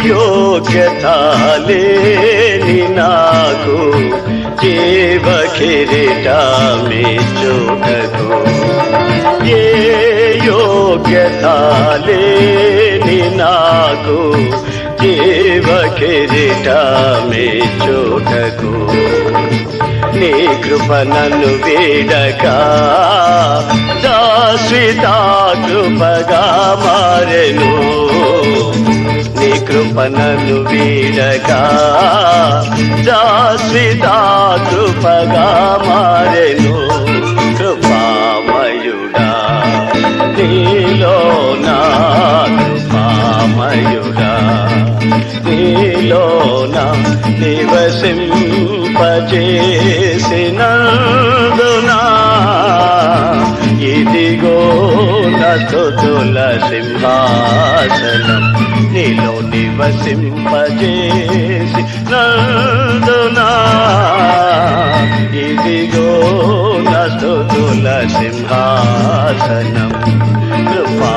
యోగ్యత లేని నాకు జీవ కిరీటమిచ్చుటకు ఏ యోగ్యత లేని నాకు జీవ కిరీటమిచ్చుటకు నీ కృప నన్ను వీడక శాశ్వత కృపగా మారెను నీ కృప నన్ను వీడక శాశ్వత కృపగా మారెను కృపామయుడా నీలో నా కృపామయుడా నీలోన నివసింపజేసినందునా ఇదిగో నా స్తుతుల సింహాసనం నీలో నివసింపజేసినందునా ఇదిగో నా స్తుతుల సింహాసనం కృపా